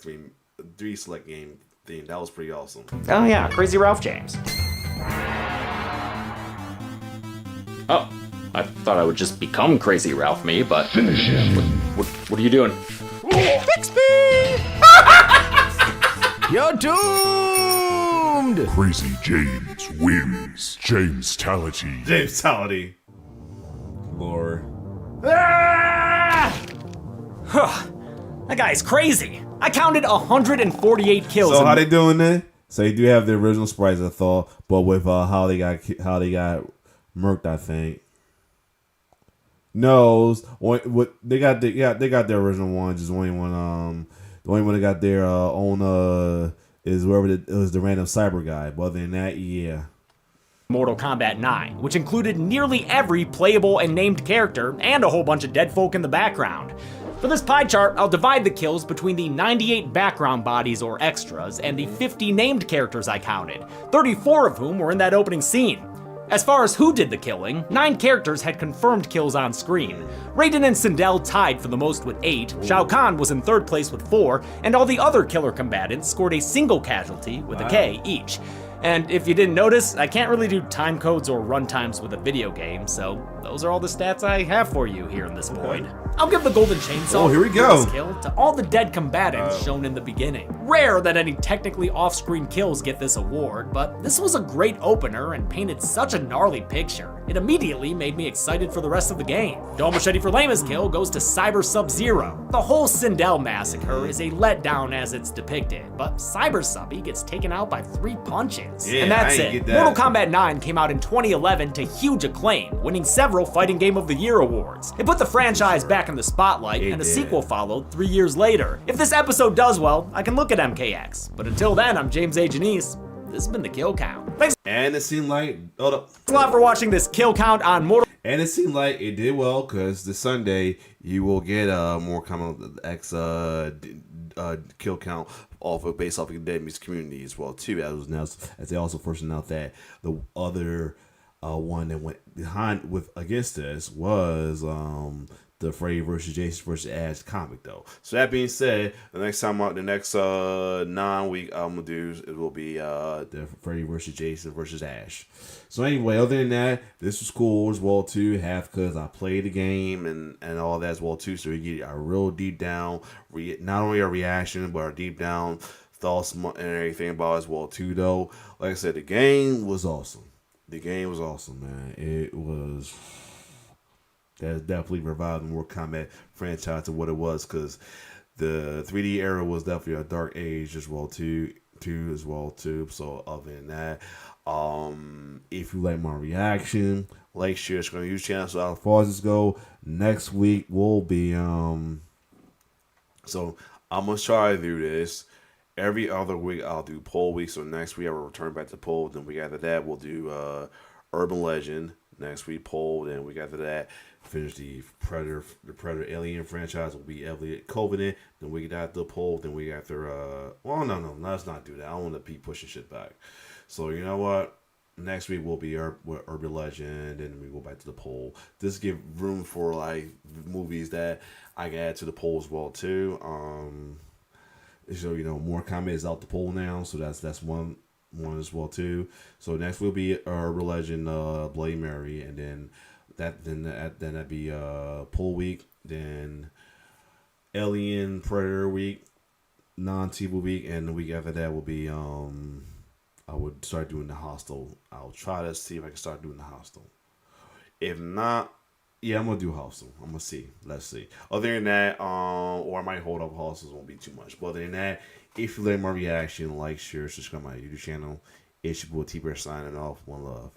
3 Select game theme. That was pretty awesome. Oh yeah, Crazy Ralph James. Oh, I thought I would just become Crazy Ralph me, but Finish him. what are you doing? Fix me! You're doomed! Crazy James wins. James-tality. James-tality. Lord. Ah! That guy's crazy. I counted 148 kills. So how they doing that? So they do have the original sprites, I thought, but with how they got murked, I think. No, what they got their original one. Just only one. The only one that got their own is whoever it was, the random cyber guy. But other than that, yeah. Mortal Kombat 9, which included nearly every playable and named character and a whole bunch of dead folk in the background. For this pie chart, I'll divide the kills between the 98 background bodies or extras and the 50 named characters I counted, 34 of whom were in that opening scene. As far as who did the killing, 9 characters had confirmed kills on screen. Raiden and Sindel tied for the most with 8, Shao Kahn was in 3rd place with 4, and all the other killer combatants scored a single casualty with a K each. And if you didn't notice, I can't really do time codes or run times with a video game, so those are all the stats I have for you here in this void. I'll give the golden chainsaw Oh, here we go. kill to all the dead combatants shown in the beginning. Rare that any technically off-screen kills get this award, but this was a great opener and painted such a gnarly picture. It immediately made me excited for the rest of the game. Dome Machete for lamest kill goes to Cyber Sub-Zero. The whole Sindel massacre is a letdown as it's depicted, but Cyber Subby gets taken out by 3 punches. Yeah, and that's I ain't it. get that. Mortal Kombat 9 came out in 2011 to huge acclaim, winning several Fighting Game of the Year awards. It put the franchise back in the spotlight, and a sequel followed 3 years later. If this episode does well, I can look at MKX. But until then, I'm James A. Janice. This has been the Kill Count. Thanks And it seemed like a lot for watching this Kill Count on Mortal. And it seemed like it did well because this Sunday you will get more Kombat X kill count based off of the Dead Meats community as well too. As was announced, as they also first announced that the other one that went behind against this was the Freddy versus Jason versus Ash comic though. So that being said, the next 9 week I'm gonna do it will be the Freddy versus Jason versus Ash. So anyway, other than that, this was cool as well too. Half because I played the game and all that as well too. So you get a real deep down, not only a reaction but a deep down thoughts and everything about it as well too. Though, like I said, the game was awesome. The game was awesome, man. It was. That's definitely revived the Mortal Kombat franchise to what it was, because the 3D era was definitely a dark age as well too. So other than that, if you like my reaction, like, share, subscribe to the YouTube channel. So as far as this go, next week will be So I'm gonna try to do this every other week. I'll do poll week. So next week I will return back to poll. Then week after that we'll do Urban Legend. Next week poll. Then week after that finish the Predator Alien franchise will be Elliot Covenant. Then we got the poll. Then we after no, let's not do that. I don't want to be pushing shit back. So you know what? Next week will be Urban Legend, and we go back to the poll. This give room for like movies that I can add to the poll as well too. So more comments out the poll now, so that's one as well too. So next will be Urban Legend, Bloody Mary, and then that'd be poll week. Then Alien Predator week, non-TV week, and the week after that will be I would start doing the Hostel. I'll try to see if I can start doing the Hostel. If not, yeah, I'm gonna do Hostel. I'm gonna see. Let's see. Other than that, or I might hold up Hostels. Won't be too much. But other than that, if you like my reaction, like, share, subscribe to my YouTube channel. It's your boy T-Bear signing off. One love.